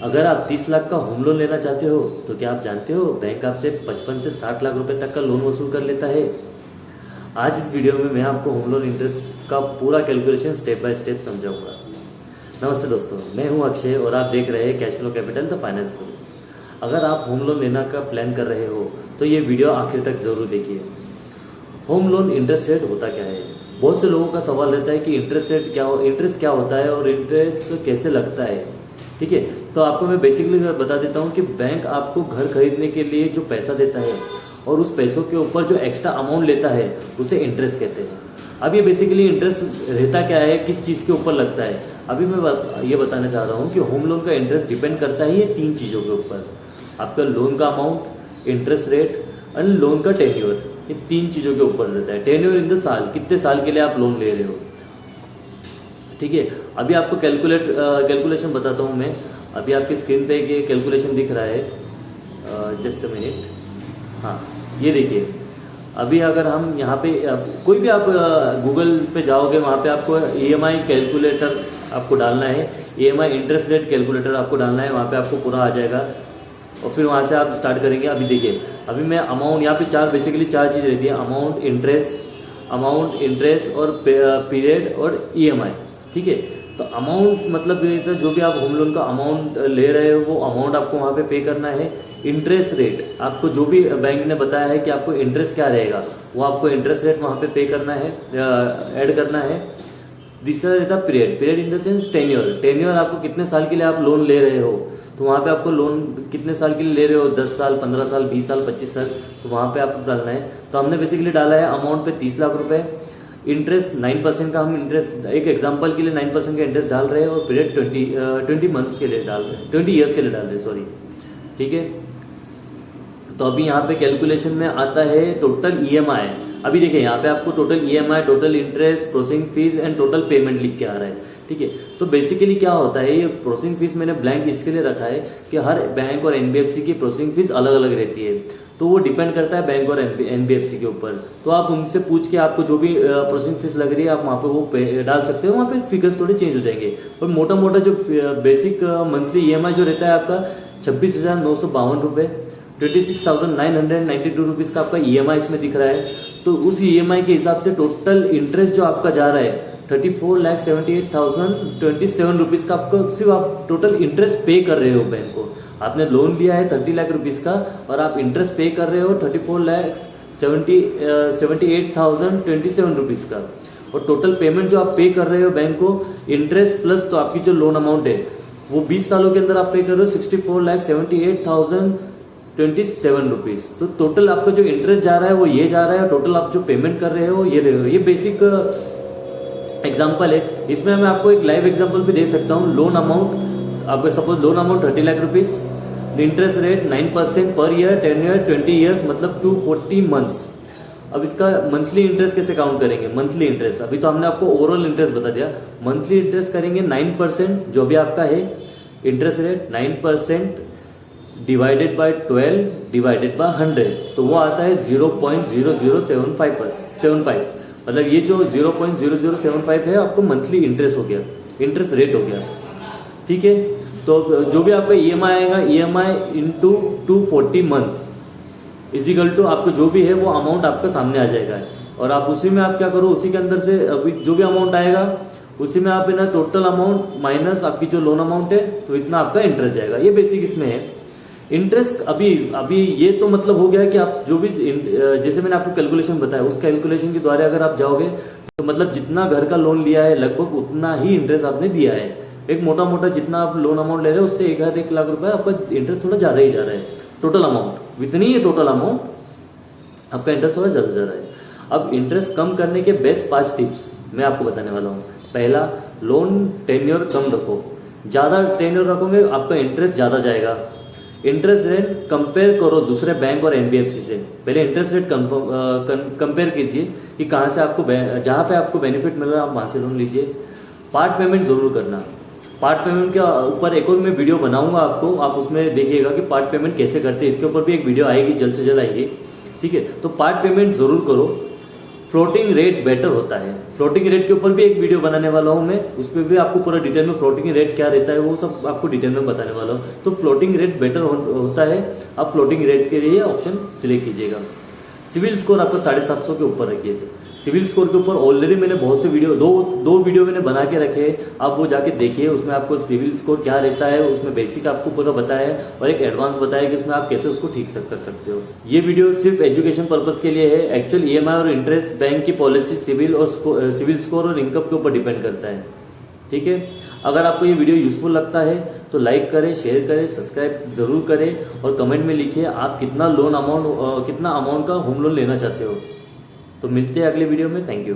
अगर आप 30 लाख का होम लोन लेना चाहते हो तो क्या आप जानते हो बैंक आपसे 55 से 60 लाख रुपए तक का लोन वसूल कर लेता है। आज इस वीडियो में मैं आपको होम लोन इंटरेस्ट का पूरा कैलकुलेशन स्टेप बाय स्टेप समझाऊंगा। नमस्ते दोस्तों, मैं हूं अक्षय और आप देख रहे हैं cash flow capital the finance गुरु। अगर आप होम लोन लेना का प्लान कर रहे हो तो ये वीडियो आखिर तक जरूर देखिए। होम लोन इंटरेस्ट रेट होता क्या है? बहुत से लोगों का सवाल रहता है कि इंटरेस्ट क्या होता है और इंटरेस्ट कैसे लगता है। ठीक है, तो आपको मैं बेसिकली बता देता हूँ कि बैंक आपको घर खरीदने के लिए जो पैसा देता है और उस पैसों के ऊपर जो एक्स्ट्रा अमाउंट लेता है उसे इंटरेस्ट कहते हैं। अब ये बेसिकली इंटरेस्ट रहता क्या है, किस चीज़ के ऊपर लगता है, अभी मैं ये बताना चाह रहा हूँ कि होम लोन का इंटरेस्ट डिपेंड करता है ये 3 चीज़ों के ऊपर। आपका लोन का अमाउंट, इंटरेस्ट रेट और लोन का टेन्योर, ये 3 चीज़ों के ऊपर रहता है। टेन्योर इन द साल, कितने साल के लिए आप लोन ले रहे हो। ठीक है, अभी आपको कैलकुलेशन बताता हूँ मैं। अभी आपकी स्क्रीन पे ये कैलकुलेशन दिख रहा है, जस्ट अ मिनट। हाँ, ये देखिए। अभी अगर हम यहाँ पे कोई भी आप गूगल पे जाओगे, वहाँ पे आपको EMI कैलकुलेटर आपको डालना है, EMI इंटरेस्ट रेट कैलकुलेटर आपको डालना है, वहाँ पे आपको पूरा आ जाएगा और फिर वहाँ से आप स्टार्ट करेंगे। अभी देखिए, अभी मैं अमाउंट यहाँ पे बेसिकली चार चीज़ रहती है, अमाउंट, इंटरेस्ट और पीरियड और EMI। ठीक है, तो अमाउंट मतलब ये था, जो भी आप होम लोन का अमाउंट ले रहे हो वो अमाउंट आपको वहाँ पे करना है। इंटरेस्ट रेट, आपको जो भी बैंक ने बताया है कि आपको इंटरेस्ट क्या रहेगा वो आपको इंटरेस्ट रेट वहाँ पे करना है, ऐड करना है। दूसरा रहता period in the sense tenure आपको कितने साल के लिए आप लोन ले रहे हो, तो वहाँ पे आपको लोन कितने साल के लिए ले रहे हो, 10 साल, 15 साल, 20 साल, 25 साल, तो वहाँ पे आपको डालना है। तो हमने बेसिकली डाला है अमाउंट पे 30 लाख रुपए, इंटरेस्ट 9% का हम इंटरेस्ट, एक एग्जांपल के लिए 9% का इंटरेस्ट डाल रहे हैं और पीरियड 20 मंथ्स के लिए डाल रहे हैं, 20 ईयर्स के लिए डाल रहे हैं, सॉरी। ठीक है, तो अभी यहाँ पे कैलकुलेशन में आता है टोटल EMI। अभी देखिए यहाँ पे आपको total EMI, total interest, processing fees and total payment लिख के आ रहा है। ठीक है, तो बेसिकली क्या होता है, ये प्रोसेसिंग फीस मैंने ब्लैंक इसके लिए रखा है कि हर बैंक और NBFC की प्रोसेसिंग फीस अलग अलग रहती है, तो वो डिपेंड करता है बैंक और NBFC के ऊपर। तो आप उनसे पूछ के आपको जो भी प्रोसेसिंग फीस लग रही है आप वहाँ पे वो डाल सकते हो, वहाँ पे फिगर्स थोड़े चेंज हो जाएंगे। और मोटा मोटा जो बेसिक मंथली EMI जो रहता है आपका 26,952 रुपये, 26,992 रुपीज का आपका EMI इसमें दिख रहा है। तो उस EMI के हिसाब से टोटल इंटरेस्ट जो आपका जा रहा है 34,78,027 रुपीज का आपको सिर्फ आप टोटल इंटरेस्ट पे कर रहे हो बैंक को। आपने लोन लिया है 30 लाख रुपीज का और आप इंटरेस्ट पे कर रहे हो 34,78,027 रुपीज का। और टोटल पेमेंट जो आप पे कर रहे हो बैंक को, इंटरेस्ट प्लस तो आपकी जो लोन अमाउंट है वो 20 सालों के अंदर आप पे कर रहे हो 64,78,027 रुपीज। तो टोटल आपका जो इंटरेस्ट जा रहा है वो ये जा रहा है, टोटल आप जो पेमेंट कर रहे हो ये रहे हो। ये बेसिक एग्जाम्पल है। इसमें मैं आपको एक लाइव एग्जाम्पल भी दे सकता हूँ। लोन अमाउंट, आपको suppose loan amount 30 lakh rupees, interest rate 9% per year, tenure 20 years मतलब 240 मंथ्स। अब इसका मंथली इंटरेस्ट कैसे काउंट करेंगे? मंथली इंटरेस्ट, अभी तो हमने आपको ओवरऑल इंटरेस्ट बता दिया, मंथली इंटरेस्ट करेंगे 9% जो भी आपका है interest rate, 9% divided by 12 divided by 100, तो वो आता है 0.0075, मतलब ये जो 0.0075 है आपको मंथली इंटरेस्ट हो गया, इंटरेस्ट रेट हो गया। ठीक है, तो जो भी आपका EMI आएगा, EMI into 240 months equal to आपको जो भी है वो अमाउंट आपका सामने आ जाएगा। और आप उसी में आप क्या करो, उसी के अंदर से अभी जो भी अमाउंट आएगा उसी में आप ना टोटल अमाउंट माइनस आपकी जो लोन अमाउंट है, तो इतना आपका इंटरेस्ट जाएगा। ये बेसिक इसमें है। इंटरेस्ट अभी ये तो मतलब हो गया कि आप जो भी जैसे मैंने आपको कैलकुलेशन बताया उस कैलकुलेशन के द्वारा अगर आप जाओगे तो मतलब जितना घर का लोन लिया है लगभग उतना ही इंटरेस्ट आपने दिया है। एक मोटा मोटा जितना आप लोन अमाउंट ले रहे हो उससे 1 लाख रुपए आपका इंटरेस्ट थोड़ा ज्यादा ही जा रहा है। टोटल अमाउंट इतनी है, टोटल अमाउंट आपका इंटरेस्ट थोड़ा ज्यादा जा रहा है। अब इंटरेस्ट कम करने के बेस्ट 5 टिप्स मैं आपको बताने वाला हूँ। पहला, लोन टेन्योर कम रखो। ज्यादा टेन्योर रखोगे आपका इंटरेस्ट ज्यादा जाएगा। इंटरेस्ट रेट कंपेयर करो दूसरे बैंक और NBFC से। पहले इंटरेस्ट रेट कंपेयर कीजिए कि कहाँ से आपको जहाँ पे आपको बेनिफिट मिल रहा है आप वहाँ से लोन लीजिए। पार्ट पेमेंट जरूर करना। पार्ट पेमेंट के ऊपर एक और मैं वीडियो बनाऊंगा आपको, आप उसमें देखिएगा कि पार्ट पेमेंट कैसे करते हैं। इसके ऊपर भी एक वीडियो आएगी, जल्द से जल्द आएगी। ठीक है, तो पार्ट पेमेंट जरूर करो। फ्लोटिंग रेट बेटर होता है। फ्लोटिंग रेट के ऊपर भी एक वीडियो बनाने वाला हूं मैं, उस पर भी आपको पूरा डिटेल में फ्लोटिंग रेट क्या रहता है वो सब आपको डिटेल में बताने वाला हूं। तो फ्लोटिंग रेट बेटर होता है, आप फ्लोटिंग रेट के लिए ऑप्शन सिलेक्ट कीजिएगा। सिविल स्कोर आपका 750 के ऊपर रखिए। सिविल स्कोर के ऊपर ऑलरेडी मैंने बहुत से वीडियो दो वीडियो मैंने बना के रखे हैं, आप वो जाके देखिए। उसमें आपको सिविल स्कोर क्या रहता है, उसमें बेसिक आपको पूरा बताया है और एक एडवांस बताया कि उसमें आप कैसे उसको ठीक से कर सकते हो। ये वीडियो सिर्फ एजुकेशन पर्पस के लिए है। एक्चुअल ईएमआई और इंटरेस्ट बैंक की पॉलिसी सिविल स्कोर और इनकम के ऊपर डिपेंड करता है। ठीक है, अगर आपको ये वीडियो यूजफुल लगता है तो लाइक करें, शेयर करें, सब्सक्राइब जरूर करें और कमेंट में लिखिए आप कितना अमाउंट का होम लोन लेना चाहते हो। तो मिलते हैं अगले वीडियो में। Thank you.